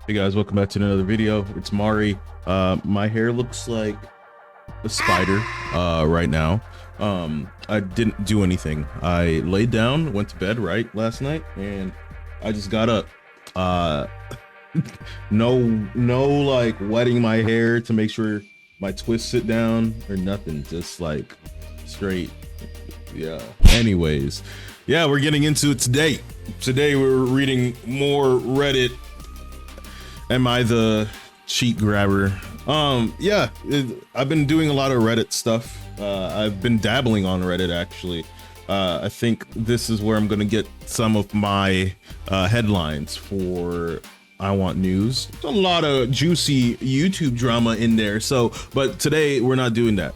Hey guys, welcome back to another video. It's Mari. My hair looks like a spider right now. I didn't do anything. I laid down, went to bed right last night, and I just got up. No like wetting my hair to make sure my twists sit down or nothing. Just like straight. Yeah. Anyways, yeah, we're getting into it today. Today we're reading more Reddit. Am I the cheat grabber? Yeah, I've been doing a lot of Reddit stuff. I've been dabbling on Reddit actually. I think this is where I'm gonna get some of my headlines for I Want News. A lot of juicy YouTube drama in there. So, but today we're not doing that.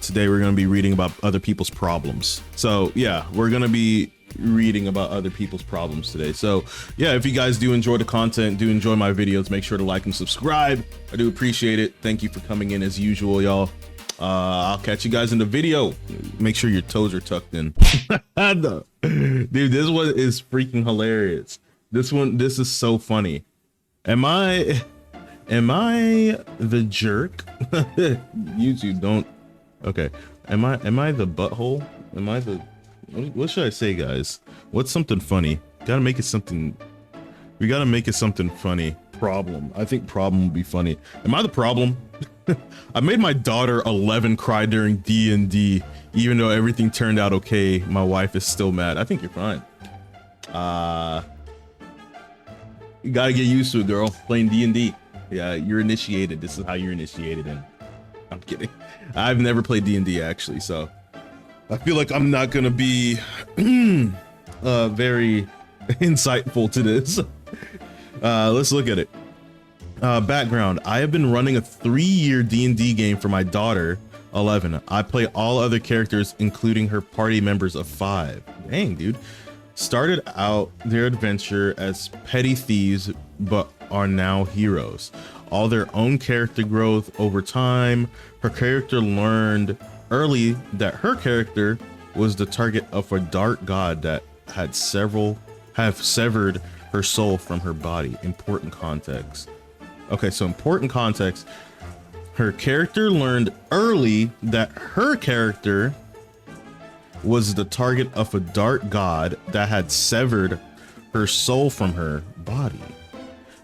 Today we're gonna be reading about other people's problems. So yeah, we're gonna be reading about other people's problems today. So yeah, if you guys do enjoy the content, do enjoy my videos, make sure to like and subscribe. I do appreciate it. Thank you for coming in as usual, y'all. I'll catch you guys in the video. Make sure your toes are tucked in. Dude, this one is freaking hilarious. This is so funny. Am I the jerk? YouTube, don't. Okay. Am I the butthole? Am I the, what should I say, guys? What's something funny? Gotta make it something. We gotta make it something funny. Problem. I think problem would be funny. Am I the problem? I made my daughter 11 cry during D&D, even though everything turned out okay. My wife is still mad. I think you're fine. You gotta get used to it, girl. Playing D&D. Yeah, you're initiated. This is how you're initiated in. I'm kidding. I've never played D&D actually, so I feel like I'm not gonna be very insightful to this. Let's look at it. Background. I have been running a 3-year D&D game for my daughter, 11. I play all other characters, including her party members of 5. Dang, dude. Started out their adventure as petty thieves, but are now heroes. All their own character growth over time. Her character learned early that her character was the target of a dark god that had severed her soul from her body. Important context. Okay, so important context. Her character learned early that her character was the target of a dark god that had severed her soul from her body.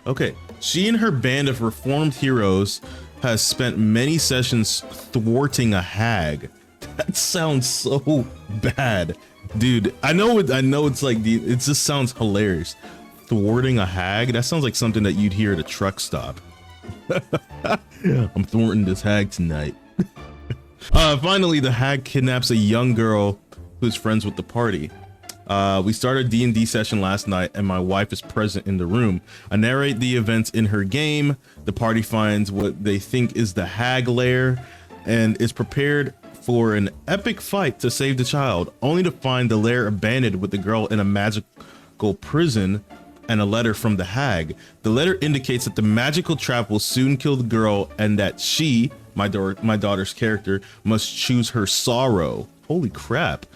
Okay, she and her band of reformed heroes has spent many sessions thwarting a hag. That sounds so bad, dude. I know it's like it just sounds hilarious. Thwarting a hag? That sounds like something that you'd hear at a truck stop. I'm thwarting this hag tonight. Finally, the hag kidnaps a young girl who's friends with the party. We started a D&D session last night and my wife is present in the room. I narrate the events in her game. The party finds what they think is the hag lair and is prepared for an epic fight to save the child, only to find the lair abandoned with the girl in a magical prison and a letter from the hag. The letter indicates that the magical trap will soon kill the girl and that she, my daughter's character, must choose her sorrow. Holy crap.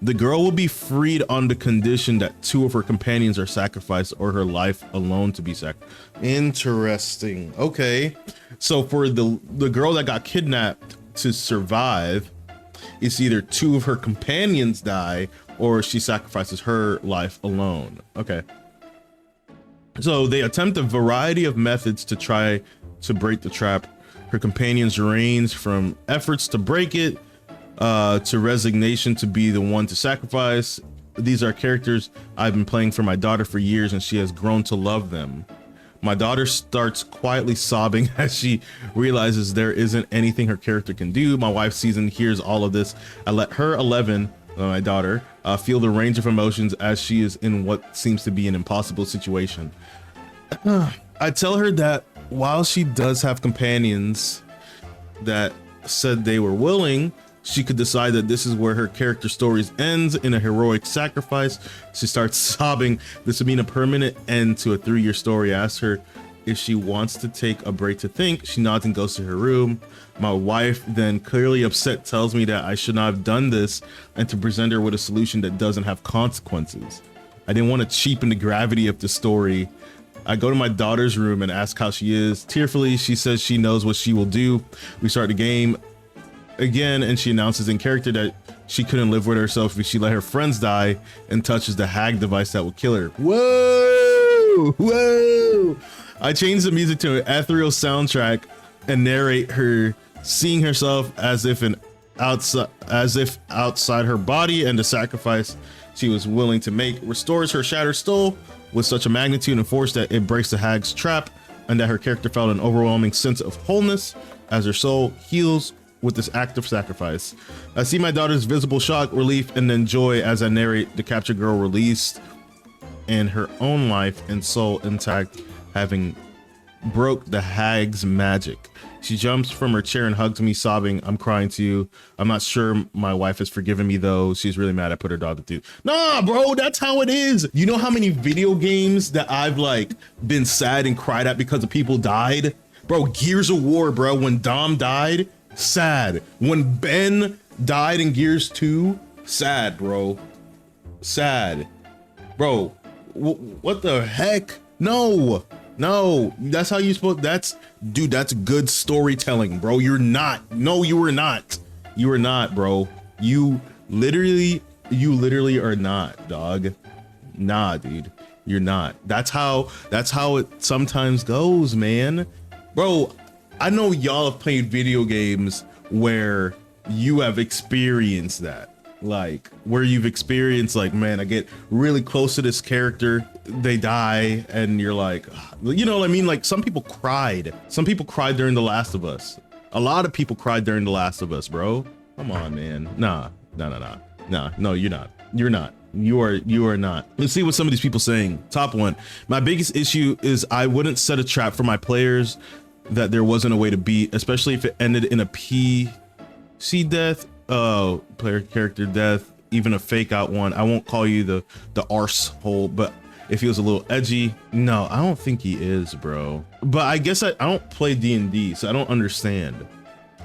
The girl will be freed on the condition that 2 of her companions are sacrificed or her life alone to be sacrificed. Interesting. Okay. So for the girl that got kidnapped to survive, it's either 2 of her companions die or she sacrifices her life alone. Okay. So they attempt a variety of methods to try to break the trap. Her companions range from efforts to break it to resignation to be the one to sacrifice. These are characters I've been playing for my daughter for years and she has grown to love them. My daughter starts quietly sobbing as she realizes there isn't anything her character can do. My wife sees and hears all of this. I let her, 11, my daughter, feel the range of emotions as she is in what seems to be an impossible situation. I tell her that while she does have companions that said they were willing, she could decide that this is where her character stories ends in a heroic sacrifice. She starts sobbing. This would mean a permanent end to a 3-year story. I ask her if she wants to take a break to think. She nods and goes to her room. My wife, then clearly upset, tells me that I should not have done this and to present her with a solution that doesn't have consequences. I didn't want to cheapen the gravity of the story I go to my daughter's room and ask how she is. Tearfully, she says she knows what she will do. We start the game again, and she announces in character that she couldn't live with herself if she let her friends die, and touches the hag device that will kill her. Whoa! Whoa! I changed the music to an ethereal soundtrack and narrate her seeing herself as if outside her body, and the sacrifice she was willing to make restores her shattered soul with such a magnitude and force that it breaks the hag's trap, and that her character felt an overwhelming sense of wholeness as her soul heals with this act of sacrifice. I see my daughter's visible shock, relief, and then joy as I narrate the captured girl released and her own life and soul intact, having broke the hag's magic. She jumps from her chair and hugs me, sobbing, "I'm crying too. I'm not sure my wife has forgiven me though. She's really mad I put her daughter through." Nah, bro, that's how it is. You know how many video games that I've like been sad and cried at because of people died? Bro, Gears of War, bro, when Dom died, sad. When Ben died in Gears 2, sad, bro. Sad. Bro, what the heck? No, that's how you supposed, dude, that's good storytelling, bro. You're not. No, you are not. You are not, bro. You literally are not, dog. Nah, dude, you're not. That's how it sometimes goes, man. Bro, I know y'all have played video games where you have experienced that. Like where you've experienced like, man, I get really close to this character, they die, and you're like, you know what I mean? Like some people cried during The Last of Us. A lot of people cried during The Last of Us, bro. Come on, man. No, you're not. You are not. Let's see what some of these people saying. Top one, my biggest issue is I wouldn't set a trap for my players that there wasn't a way to beat, especially if it ended in a PC death, player character death, even a fake out one. I won't call you the arsehole, but if he was a little edgy, no, I don't think he is, bro. But I guess I don't play D&D, so I don't understand.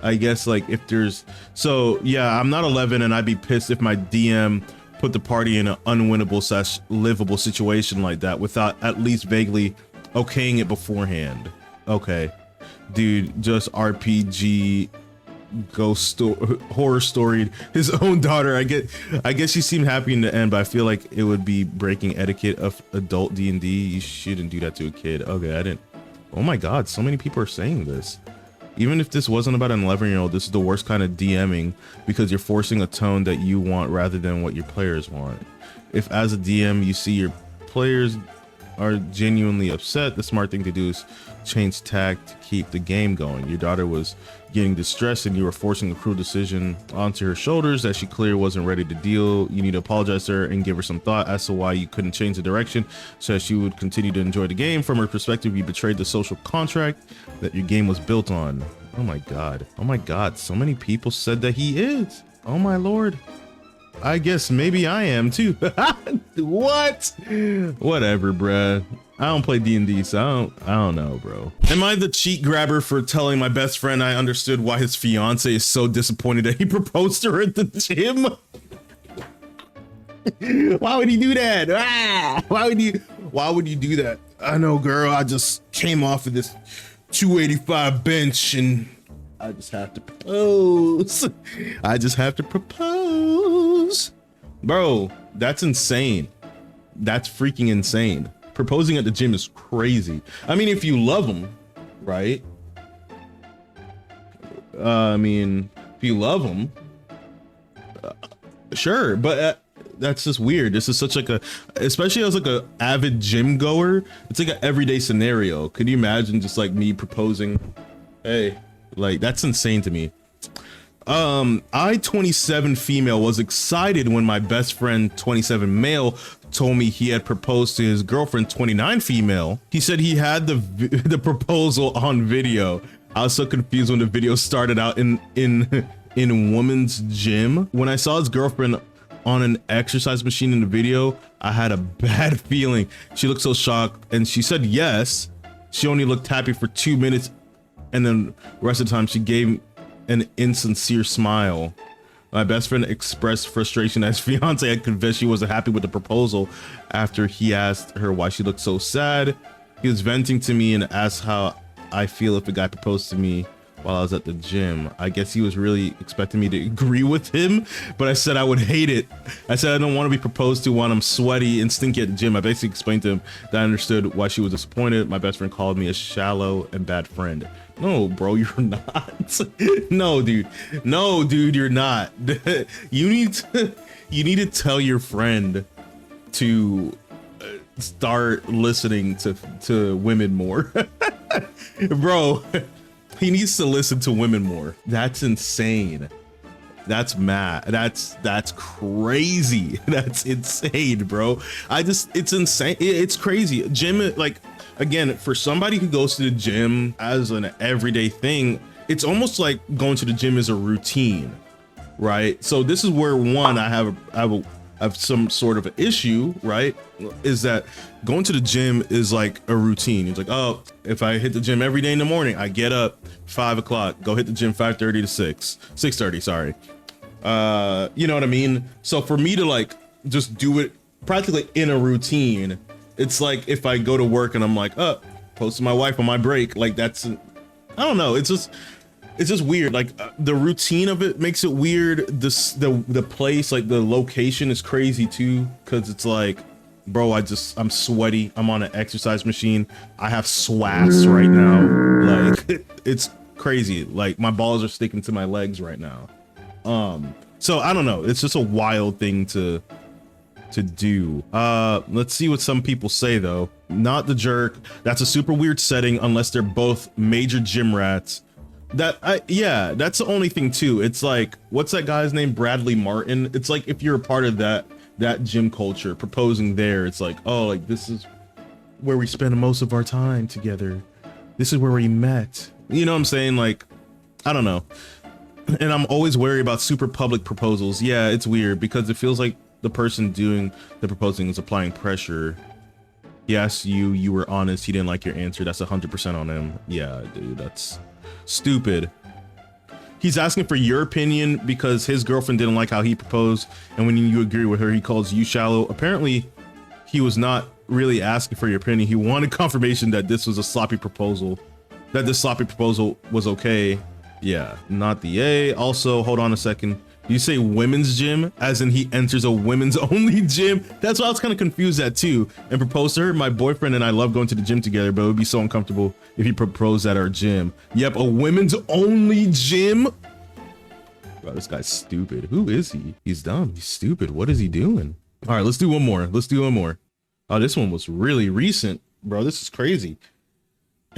I guess like if there's, so yeah, I'm not 11 and I'd be pissed if my DM put the party in an unwinnable / livable situation like that without at least vaguely okaying it beforehand. Okay, dude, just RPG horror storied his own daughter. I guess she seemed happy in the end, but I feel like it would be breaking etiquette of adult D&D. You shouldn't do that to a kid. Okay, I didn't. Oh my god, so many people are saying this. Even if this wasn't about an 11-year-old, this is the worst kind of DMing because you're forcing a tone that you want rather than what your players want. If as a DM you see your players are genuinely upset, the smart thing to do is change tack to keep the game going. Your daughter was getting distressed and you were forcing a cruel decision onto her shoulders that she clearly wasn't ready to deal. You need to apologize to her and give her some thought as to why you couldn't change the direction so that she would continue to enjoy the game. From her perspective, you betrayed the social contract that your game was built on. Oh my god, so many people said that he is. Oh my lord, I guess maybe I am too. What? Whatever, bruh. I don't play D&D, so I don't know, bro. Am I the cheat grabber for telling my best friend I understood why his fiance is so disappointed that he proposed to her at the gym? Why would he do that? Why would you do that? I know, girl, I just came off of this 285 bench and I just have to propose. Bro, that's insane. That's freaking insane. Proposing at the gym is crazy. I mean, if you love them, right? I mean, if you love them, sure, but that's just weird. This is such like a, especially as like a avid gym goer, it's like an everyday scenario. Could you imagine just like me proposing? Hey, like that's insane to me. I 27 female was excited when my best friend 27 male told me he had proposed to his girlfriend 29 female. He said he had the proposal on video. I was so confused when the video started out in woman's gym. When I saw his girlfriend on an exercise machine in the video, I had a bad feeling. She looked so shocked and she said yes. She only looked happy for 2 minutes and then the rest of the time she gave an insincere smile. My best friend expressed frustration as fiance had confessed she wasn't happy with the proposal after he asked her why she looked so sad. He was venting to me and asked how I feel if a guy proposed to me while I was at the gym. I guess he was really expecting me to agree with him, but I said I would hate it. I said I don't want to be proposed to when I'm sweaty and stinky at the gym. I basically explained to him that I understood why she was disappointed. My best friend called me a shallow and bad friend. No, bro, you're not. No, dude. No, dude, you're not. You need to tell your friend to start listening to women more. Bro, he needs to listen to women more. That's insane. That's mad. That's crazy. That's insane, bro. It's insane. It's crazy. Gym, like, again, for somebody who goes to the gym as an everyday thing, it's almost like going to the gym is a routine, right? So this is where one, I have some sort of an issue, right? Is that going to the gym is like a routine. It's like, oh, if I hit the gym every day in the morning, I get up 5 o'clock, go hit the gym 5:30 to 6:30, sorry. You know what I mean? So for me to like just do it practically in a routine, it's like if I go to work and I'm like, oh, posting my wife on my break, like that's, I don't know. It's just weird. Like the routine of it makes it weird. The place, like the location is crazy too. Cause it's like, bro, I'm sweaty. I'm on an exercise machine. I have swass right now. Like it's crazy. Like my balls are sticking to my legs right now. So I don't know. It's just a wild thing to do. Let's see what some people say though. Not the jerk. That's a super weird setting unless they're both major gym rats. Yeah, that's the only thing too. It's like, what's that guy's name? Bradley Martin. It's like if you're a part of that gym culture, proposing there, it's like, oh, like this is where we spend most of our time together. This is where we met. You know what I'm saying? Like, I don't know. And I'm always wary about super public proposals. Yeah, it's weird because it feels like the person doing the proposing is applying pressure. Yes, you were honest. He didn't like your answer. That's 100% on him. Yeah, dude, that's stupid. He's asking for your opinion because his girlfriend didn't like how he proposed, and when you agree with her, he calls you shallow. Apparently, he was not really asking for your opinion. He wanted confirmation that this was a sloppy proposal, that this sloppy proposal was okay. Yeah, not the A. Also, hold on a second. You say women's gym, as in he enters a women's only gym? That's why I was kind of confused at too. And proposed to her. My boyfriend and I love going to the gym together, but it would be so uncomfortable if he proposed at our gym. Yep, a women's only gym? Bro, this guy's stupid. Who is he? He's dumb. He's stupid. What is he doing? All right, let's do one more. Let's do one more. Oh, this one was really recent, bro. This is crazy.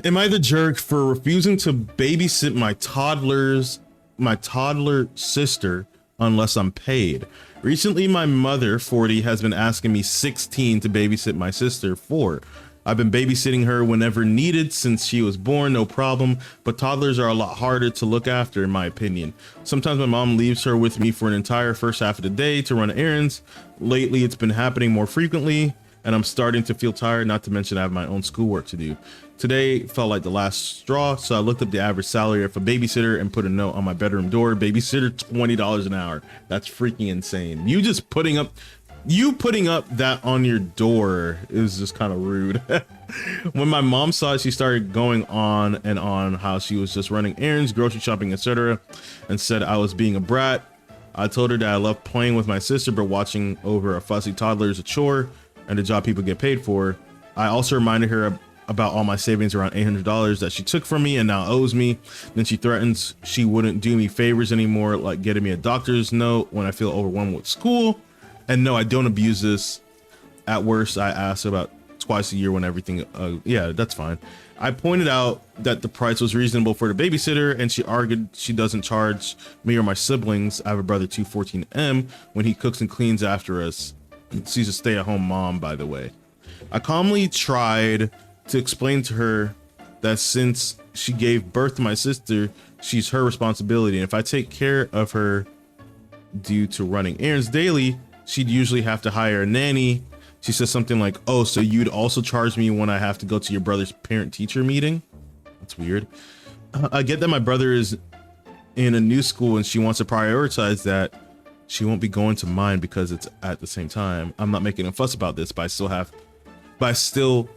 Am I the jerk for refusing to babysit my toddler sister unless I'm paid? Recently, my mother, 40, has been asking me, 16, to babysit my sister, 4. I've been babysitting her whenever needed since she was born, no problem, but toddlers are a lot harder to look after in my opinion. Sometimes my mom leaves her with me for an entire first half of the day to run errands. Lately, it's been happening more frequently, and I'm starting to feel tired, not to mention I have my own schoolwork to do. Today felt like the last straw, so I looked up the average salary of a babysitter and put a note on my bedroom door. Babysitter, $20 an hour. That's freaking insane. You putting up that on your door is just kind of rude. When my mom saw it, she started going on and on how she was just running errands, grocery shopping, etc., and said I was being a brat. I told her that I love playing with my sister, but watching over a fussy toddler is a chore and a job people get paid for. I also reminded her about all my savings, around $800 that she took from me and now owes me. Then she threatens she wouldn't do me favors anymore, like getting me a doctor's note when I feel overwhelmed with school. And no, I don't abuse this. At worst, I ask about twice a year when everything, yeah, that's fine. I pointed out that the price was reasonable for the babysitter, and she argued she doesn't charge me or my siblings. I have a brother, 214M, when he cooks and cleans after us. She's a stay-at-home mom, by the way. I calmly tried to explain to her that since she gave birth to my sister, she's her responsibility. And if I take care of her due to running errands daily, she'd usually have to hire a nanny. She says something like, oh, so you'd also charge me when I have to go to your brother's parent-teacher meeting? That's weird. I get that my brother is in a new school and she wants to prioritize that. She won't be going to mine because it's at the same time. I'm not making a fuss about this, but I still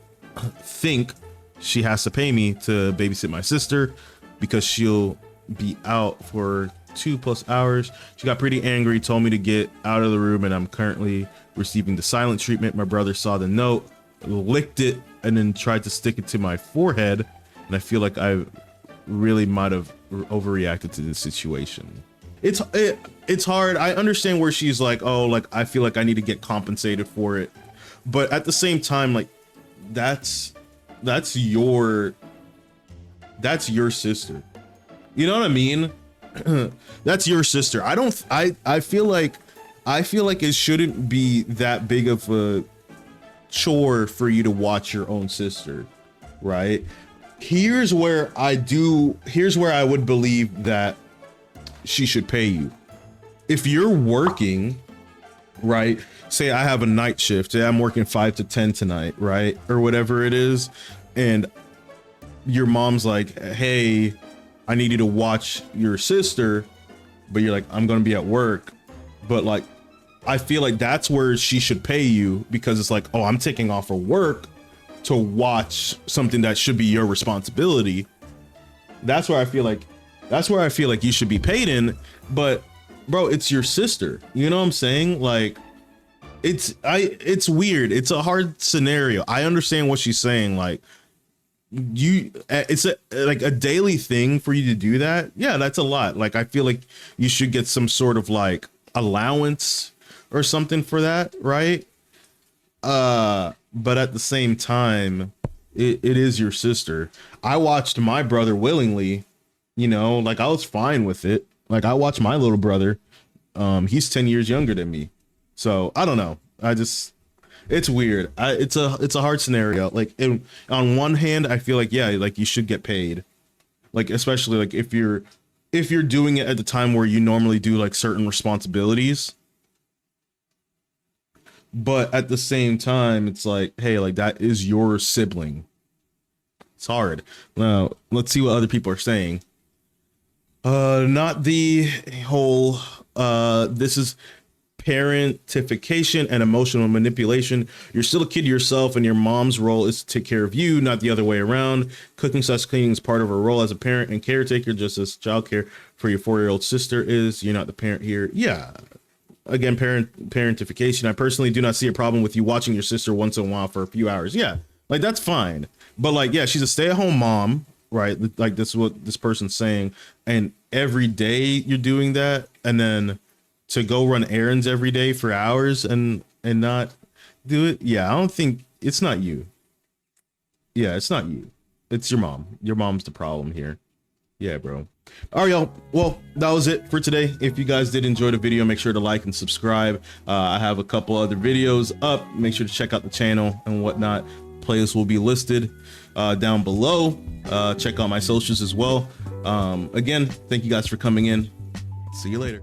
think she has to pay me to babysit my sister because she'll be out for 2+ hours. She got pretty angry, told me to get out of the room, and I'm currently receiving the silent treatment. My brother saw the note, licked it, and then tried to stick it to my forehead, and I feel like I really might have overreacted to this situation. It's hard. I understand where she's like, oh, like I feel like I need to get compensated for it, but at the same time, like that's your sister. You know what I mean? That's your sister. I feel like it shouldn't be that big of a chore for you to watch your own sister, right? Here's where I would believe that she should pay you. If you're working, right? Say I have a night shift, say I'm working 5 to 10 tonight, right? Or whatever it is, and your mom's like, hey, I need you to watch your sister, but you're like, I'm gonna be at work. But like, I feel like that's where she should pay you, because it's like, oh, I'm taking off of work to watch something that should be your responsibility. That's where I feel like you should be paid in. But bro, it's your sister. You know what I'm saying? Like, it's weird. It's a hard scenario. I understand what she's saying. Like, it's like a daily thing for you to do that. Yeah, that's a lot. Like, I feel like you should get some sort of like allowance or something for that, right? But at the same time, it is your sister. I watched my brother willingly, you know, like I was fine with it. Like, I watched my little brother. He's 10 years younger than me. So I don't know. It's weird. It's a hard scenario. Like, on one hand, I feel like, yeah, like you should get paid. Like, especially like if you're doing it at the time where you normally do like certain responsibilities. But at the same time, it's like, hey, like that is your sibling. It's hard. Now, let's see what other people are saying. Not the whole, this is parentification and emotional manipulation. You're still a kid yourself, and your mom's role is to take care of you, not the other way around. Cooking / cleaning is part of her role as a parent and caretaker, just as childcare for your 4-year-old sister is. You're not the parent here. Yeah. Again, parentification. I personally do not see a problem with you watching your sister once in a while for a few hours. Yeah, like that's fine. But like, yeah, she's a stay-at-home mom, right? Like, this is what this person's saying. And every day you're doing that, and then to go run errands every day for hours and not do it. Yeah, I don't think it's not you. Yeah, it's not you. It's your mom. Your mom's the problem here. Yeah, bro. All right, y'all. Well, that was it for today. If you guys did enjoy the video, make sure to like and subscribe. I have a couple other videos up. Make sure to check out the channel and whatnot. Playlists will be listed down below. Check out my socials as well. Again, thank you guys for coming in. See you later.